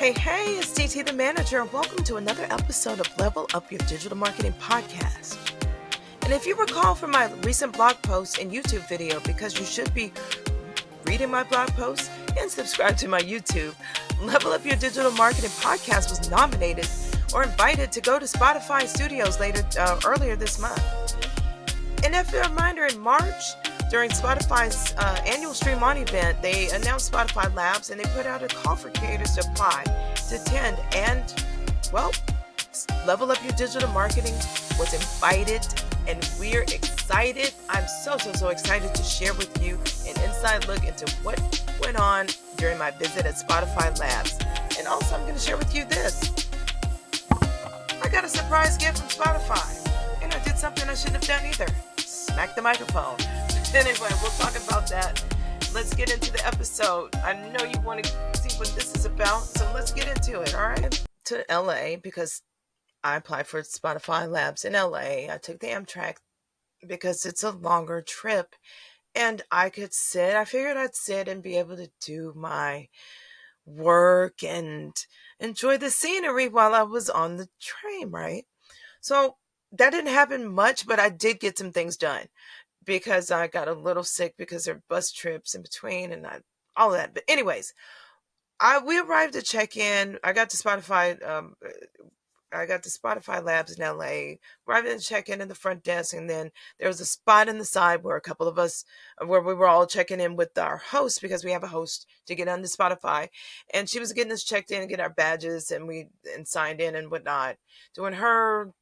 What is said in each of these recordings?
Hey, it's TT the Manager, and welcome to another episode of Level Up Your Digital Marketing Podcast. And if you recall from my recent blog post and YouTube video, because you should be reading my blog post and subscribe to my YouTube, Level Up Your Digital Marketing Podcast was nominated or invited to go to Spotify Studios earlier this month. And if a reminder, in March, during Spotify's annual Stream On event, they announced Spotify Labs and they put out a call for creators to apply to attend. And, well, Level Up Your Digital Marketing was invited, and we're excited. I'm so excited to share with you an inside look into what went on during my visit at Spotify Labs. And also, I'm going to share with you this. I got a surprise gift from Spotify, and I did something I shouldn't have done either. Smack the microphone. Anyway, we'll talk about that. Let's get into the episode. I know you want to see what this is about, so let's get into it, all right? To LA, because I applied for Spotify Labs in LA. I took the Amtrak because it's a longer trip, and I figured I'd sit and be able to do my work and enjoy the scenery while I was on the train, right? So that didn't happen much, but I did get some things done because I got a little sick because there were bus trips in between and all that. But anyways, we arrived to check in. I got to Spotify Labs in LA. Arrived to check in at the front desk, and then there was a spot in the side where a couple of us, where we were all checking in with our host, because we have a host to get onto Spotify, and she was getting us checked in and get our badges and signed in and whatnot, doing her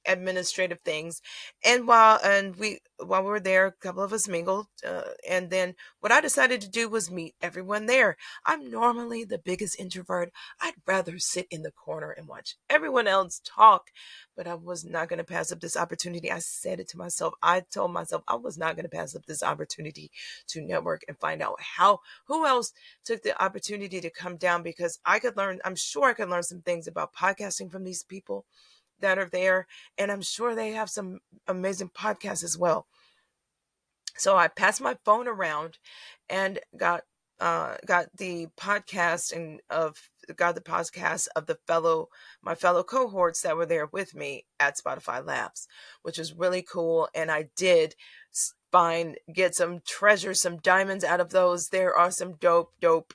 administrative things. And while we were there, a couple of us mingled, and then what I decided to do was meet everyone there. I'm normally the biggest introvert. I'd rather sit in the corner and watch everyone else talk, but I was not going to pass up this opportunity. I said it to myself. I told myself I was not going to pass up this opportunity to network and find out who else took the opportunity to come down, because I'm sure I could learn some things about podcasting from these people that are there, and I'm sure they have some amazing podcasts as well. So I passed my phone around and got the podcast of my fellow cohorts that were there with me at Spotify Labs, which is really cool. And I did get some treasures, some diamonds out of those. There are some dope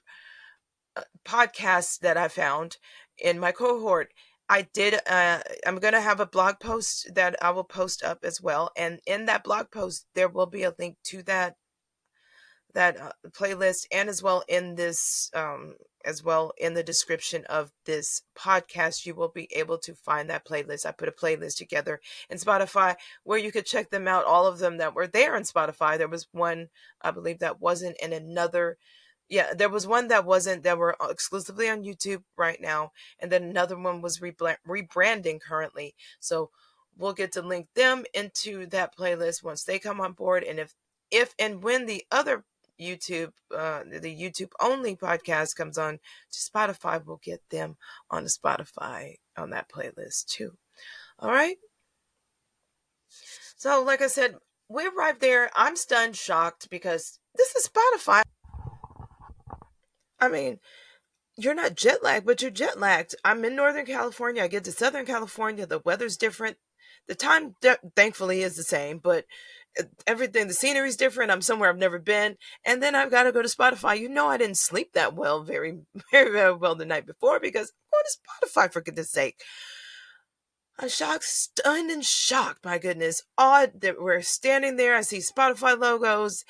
podcasts that I found in my cohort. I'm going to have a blog post that I will post up as well. And in that blog post, there will be a link to that playlist, and as well in the description of this podcast, you will be able to find that playlist. I put a playlist together in Spotify where you could check them out, all of them that were there in Spotify. There was one, I believe, that wasn't in another. Yeah, there was one that were exclusively on YouTube right now. And then another one was rebranding currently. So we'll get to link them into that playlist once they come on board. And if and when the other the YouTube only podcast comes on to Spotify, we'll get them on the Spotify on that playlist too. All right. So like I said, we arrived there. I'm stunned, shocked, because this is Spotify. I mean, you're not jet lagged, but you're jet lagged. I'm in Northern California. I get to Southern California. The weather's different. The time, thankfully, is the same, but everything, the scenery's different. I'm somewhere I've never been. And then I've got to go to Spotify. I didn't sleep that well, very, very well the night before, because I'm going to Spotify, for goodness sake. I'm shocked, stunned and shocked, my goodness. Odd that we're standing there. I see Spotify logos.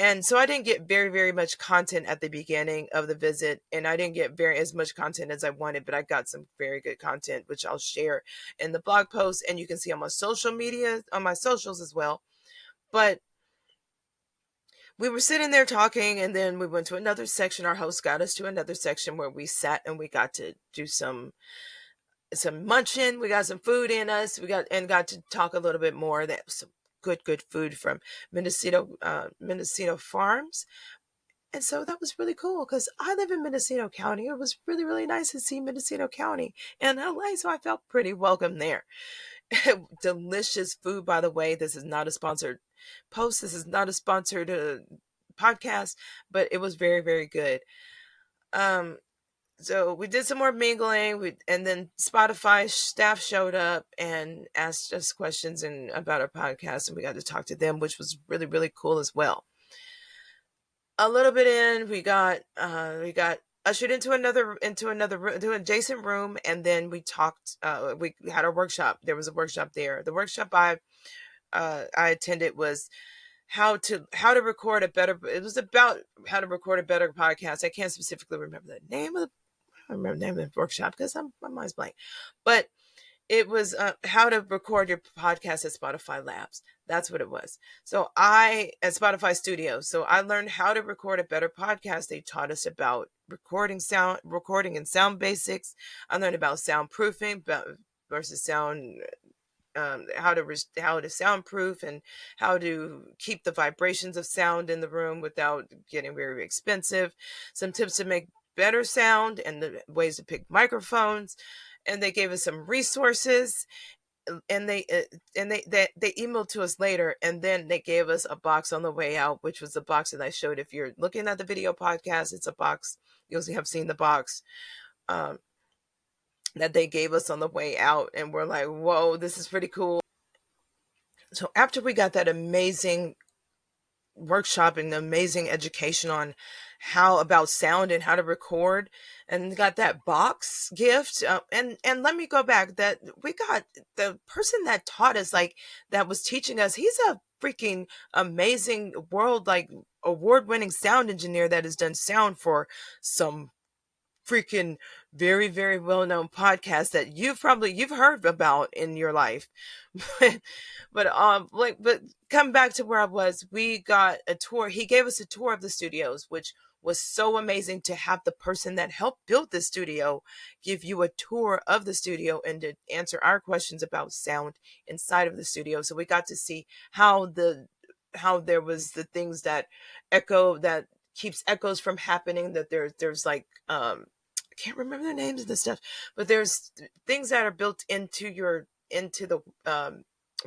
And so I didn't get very, very much content at the beginning of the visit, and I didn't get as much content as I wanted, but I got some very good content, which I'll share in the blog post, and you can see on my social media, on my socials as well. But we were sitting there talking, and then we went to another section. Our host got us to another section where we sat and we got to do some munching. We got some food in us. We got to talk a little bit more. That was some good food from Mendocino Farms. And so that was really cool, because I live in Mendocino County. It was really, really nice to see Mendocino County and LA, so I felt pretty welcome there. Delicious food, by the way. This is not a sponsored post. This is not a sponsored podcast, but it was very, very good. So we did some more mingling, and then Spotify staff showed up and asked us questions and about our podcast, and we got to talk to them, which was really, really cool as well. A little bit in, we got ushered into an adjacent room, and then we talked. We had our workshop. There was a workshop there. The workshop I attended was how to record a better. It was about how to record a better podcast. I can't specifically remember the name of the. I remember the name of the workshop because my mind's blank, but it was how to record your podcast at Spotify Labs. That's what it was. So at Spotify Studio. So I learned how to record a better podcast. They taught us about recording and sound basics. I learned about soundproofing versus sound, how to soundproof and how to keep the vibrations of sound in the room without getting very expensive. Some tips to make better sound and the ways to pick microphones. And they gave us some resources, and they emailed to us later, and then they gave us a box on the way out, which was the box that I showed. If you're looking at the video podcast, it's a box. You'll have seen the box that they gave us on the way out, and we're like, whoa, this is pretty cool. So after we got that amazing workshop and amazing education on how about sound and how to record, and got that box gift, and let me go back, that we got the person that taught us, like, that was teaching us, he's a freaking amazing world, like, award-winning sound engineer that has done sound for some freaking very, very well-known podcast that you've heard about in your life. But come back to where I was. We got a tour. He gave us a tour of the studios, which was so amazing to have the person that helped build the studio give you a tour of the studio and to answer our questions about sound inside of the studio. So we got to see how there was the things that keeps echoes from happening, that there's like I can't remember the names of the stuff, but there's things that are built into the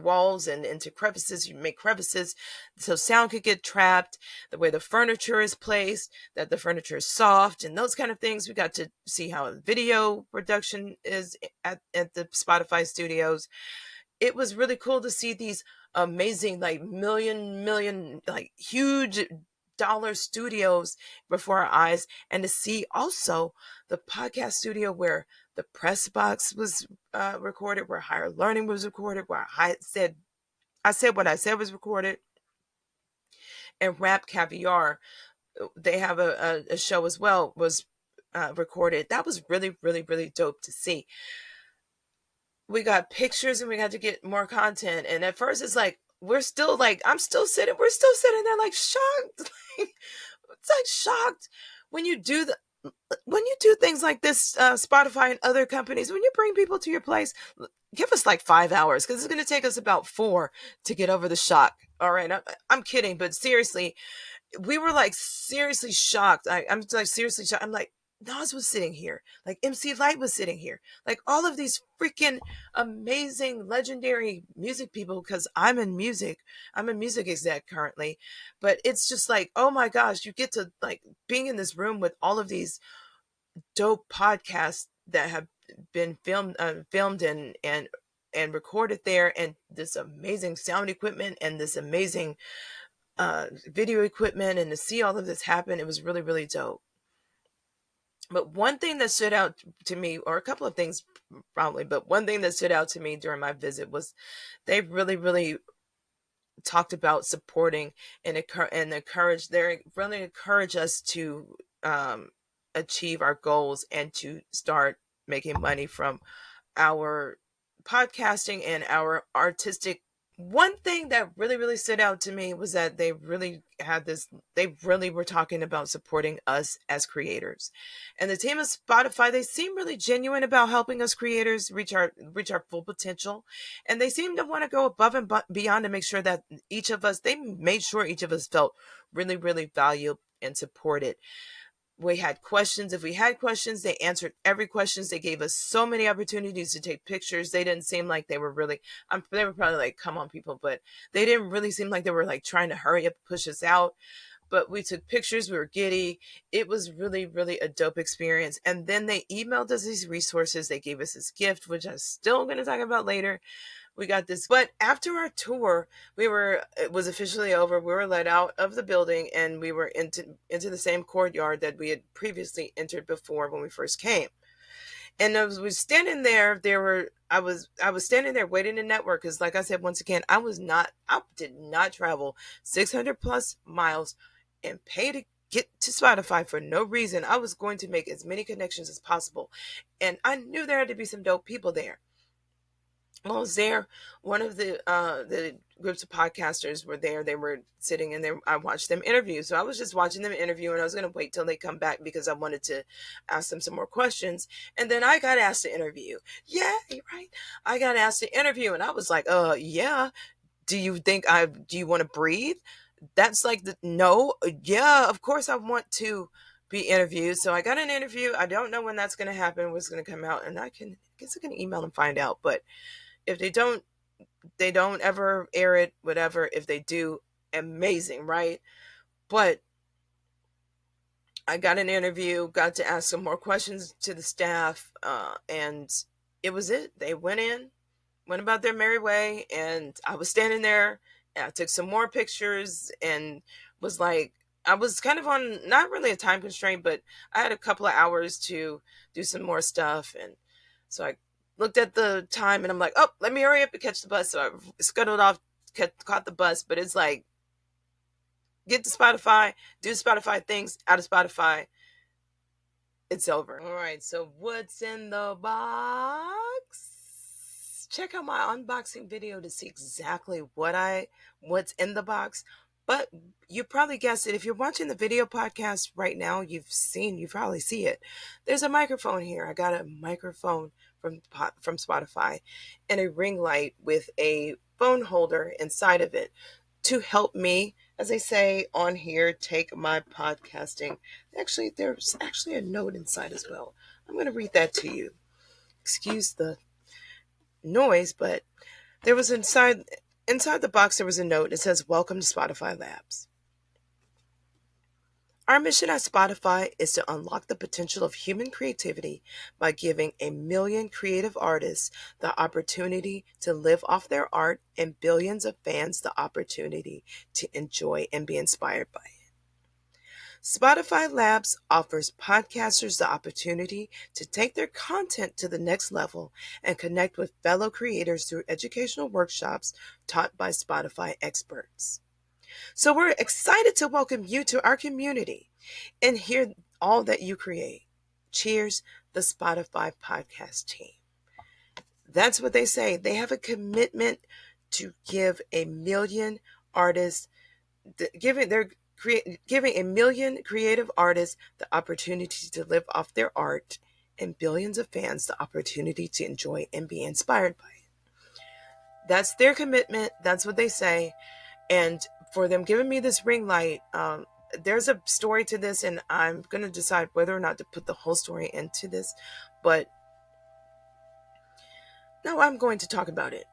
walls and into crevices. You make crevices so sound could get trapped, the way the furniture is placed, that the furniture is soft, and those kind of things. We got to see how video production is at the Spotify studios. It was really cool to see these amazing, like, million, like, huge dollar studios before our eyes, and to see also the podcast studio where the press box was recorded, where higher learning was recorded, where I said what I said was recorded, and Rap Caviar, they have a show as well, was recorded. That was really, really, really dope to see. We got pictures and we got to get more content, and at first it's like we're still like we're still sitting there like shocked. It's like shocked when you do things like this, Spotify and other companies, when you bring people to your place, give us like 5 hours, because it's going to take us about 4 to get over the shock. All right, I'm kidding, but seriously, we were like seriously shocked. I'm like seriously shocked. I'm like, Nas was sitting here, like MC Light was sitting here, like all of these freaking amazing, legendary music people. Because I'm a music exec currently, but it's just like, oh my gosh, you get to like being in this room with all of these dope podcasts that have been filmed and recorded there, and this amazing sound equipment and this amazing video equipment, and to see all of this happen, it was really, really dope. But one thing that stood out to me, or a couple of things probably, but one thing that stood out to me during my visit was they really, really talked about supporting and encourage. They really encourage us to achieve our goals and to start making money from our podcasting and our artistic. One thing that really, really stood out to me was that they really were talking about supporting us as creators. And the team of Spotify, they seem really genuine about helping us creators reach our full potential. And they seem to want to go above and beyond to make sure that they made sure each of us felt really, really valued and supported. We had questions. If we had questions, they answered every question. They gave us so many opportunities to take pictures. They didn't seem like they were really, they were probably like, come on, people, but they didn't really seem like they were like trying to hurry up, push us out. but we took pictures. We were giddy. It was really, really a dope experience. And then they emailed us these resources. They gave us this gift, which I'm still going to talk about later. We got this, but after our tour, it was officially over. We were let out of the building, and we were into the same courtyard that we had previously entered before when we first came. And I was standing there. I was standing there waiting to network because, like I said, once again, I did not travel 600 plus miles and pay to get to Spotify for no reason. I was going to make as many connections as possible, and I knew there had to be some dope people there. Well, I was there. One of the groups of podcasters were there. They were sitting in there. I watched them interview. So I was just watching them interview, and I was going to wait till they come back because I wanted to ask them some more questions. And then I got asked to interview. Yeah, you're right. I got asked to interview, and I was like, yeah. Do you want to breathe? That's like no. Yeah, of course I want to be interviewed. So I got an interview. I don't know when that's going to happen, what's going to come out, and I guess I can email and find out. But if they don't ever air it, whatever. If they do, amazing, right? But I got an interview, got to ask some more questions to the staff, and it was it. They went about their merry way, and I was standing there, and I took some more pictures, and was like, I was kind of on, not really a time constraint, but I had a couple of hours to do some more stuff, and so I looked at the time and I'm like, oh, let me hurry up and catch the bus. So I scuttled off, caught the bus, but it's like, get to Spotify, do Spotify things, out of Spotify, it's over. All right, so what's in the box? Check out my unboxing video to see exactly what's in the box. But you probably guessed it. If you're watching the video podcast right now, you probably see it. There's a microphone here. I got a microphone from Spotify and a ring light with a phone holder inside of it to help me, as they say on here, take my podcasting. Actually, there's actually a note inside as well. I'm going to read that to you. Excuse the noise, but there was inside the box, there was a note. It says, "Welcome to Spotify Labs. Our mission at Spotify is to unlock the potential of human creativity by giving 1 million creative artists the opportunity to live off their art and billions of fans the opportunity to enjoy and be inspired by it. Spotify Labs offers podcasters the opportunity to take their content to the next level and connect with fellow creators through educational workshops taught by Spotify experts. So we're excited to welcome you to our community and hear all that you create. Cheers, the Spotify podcast team." That's what they say. They have a commitment to give 1 million artists, giving 1 million creative artists the opportunity to live off their art and billions of fans the opportunity to enjoy and be inspired by it. That's their commitment. That's what they say. And for them giving me this ring light, there's a story to this, and I'm going to decide whether or not to put the whole story into this. But no, I'm going to talk about it.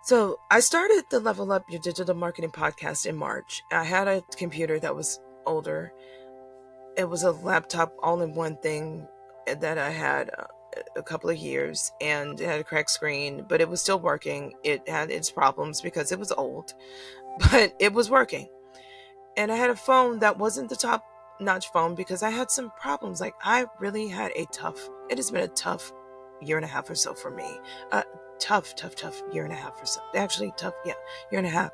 So I started the Level Up Your Digital Marketing podcast in March. I had a computer that was older. It was a laptop all-in-one thing that I had a couple of years, and it had a cracked screen, but it was still working. It had its problems because it was old, but it was working. And I had a phone that wasn't the top-notch phone because I had some problems. Like, I really had it has been a tough year and a half or so for me. Tough year and a half or so. Actually, year and a half.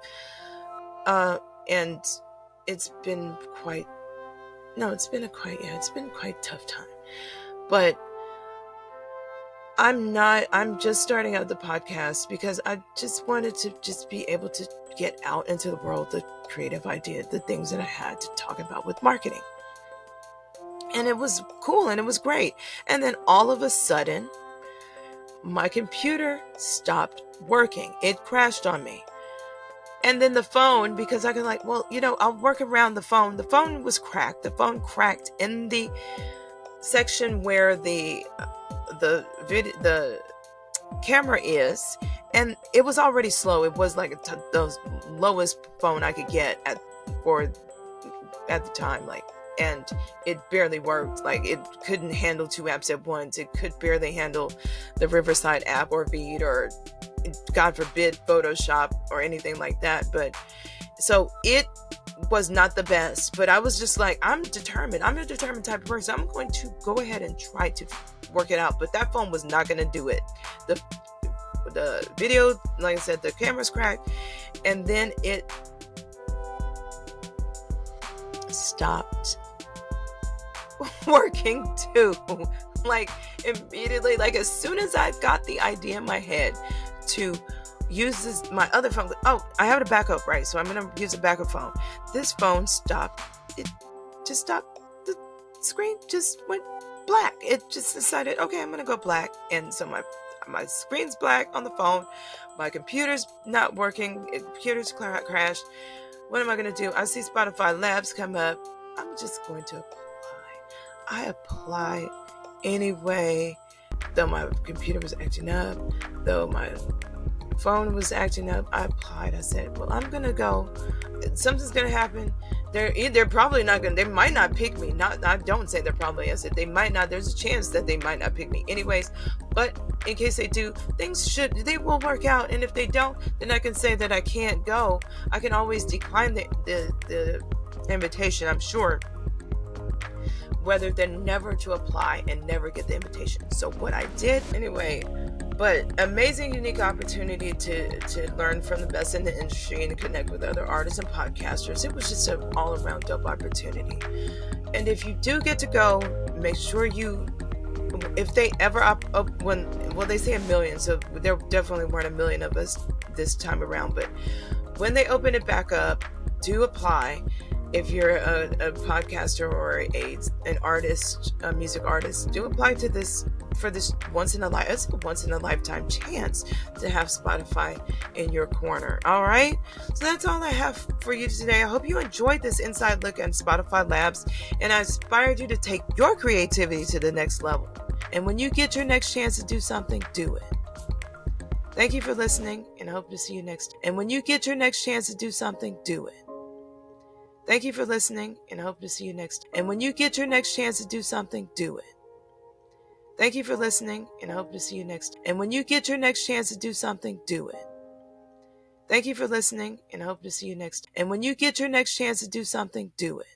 And it's been quite tough time. But I'm just starting out the podcast because I just wanted to just be able to get out into the world, the creative idea, the things that I had to talk about with marketing. And it was cool and it was great. And then all of a sudden, my computer stopped working. It crashed on me. And then the phone, because I can I'll work around the phone. The phone was cracked. The phone cracked in the section where the camera is, and it was already slow. It was like the lowest phone I could get for at the time, like, and it barely worked. Like, it couldn't handle 2 apps at once. It could barely handle the Riverside app or Veed or, God forbid, Photoshop or anything like that. But so it was not the best, but I was just like, I'm determined. I'm a determined type of person. I'm going to go ahead and try to work it out. But that phone was not going to do it. The video, like I said, the camera's cracked, and then it stopped working too. Like, immediately, like, as soon as I got the idea in my head to use my other phone, I have a backup, right? So I'm gonna use a backup phone. This phone stopped. It just stopped. The screen just went black. It just decided, okay, I'm gonna go black. And so my screen's black on the phone. My computer's not working. Computer's crashed. What am I gonna do? I see Spotify Labs come up. I'm just going to apply. I applied anyway, though my computer was acting up, though my phone was acting up. I applied. I said, well, I'm gonna go. Something's gonna happen. They're probably not gonna. They might not pick me. I don't say they're probably. I said they might not. There's a chance that they might not pick me, anyways. But in case they do, they will work out. And if they don't, then I can say that I can't go. I can always decline the invitation. I'm sure. Whether than never to apply and never get the invitation. So what I did anyway. But amazing, unique opportunity to learn from the best in the industry and to connect with other artists and podcasters. It was just an all-around dope opportunity. And if you do get to go, make sure if they ever they say 1 million, so there definitely weren't 1 million of us this time around. But when they open it back up, do apply. If you're a podcaster or an artist, a music artist, do apply to this. For this once in a lifetime chance to have Spotify in your corner. All right, so that's all I have for you today. I hope you enjoyed this inside look at Spotify Labs, and I inspired you to take your creativity to the next level. And when you get your next chance to do something, do it. Thank you for listening, and I hope to see you next. And when you get your next chance to do something, do it. Thank you for listening, and I hope to see you next. And when you get your next chance to do something, do it. Thank you for listening, and I hope to see you next. And when you get your next chance to do something, do it. Thank you for listening, and I hope to see you next. And when you get your next chance to do something, do it.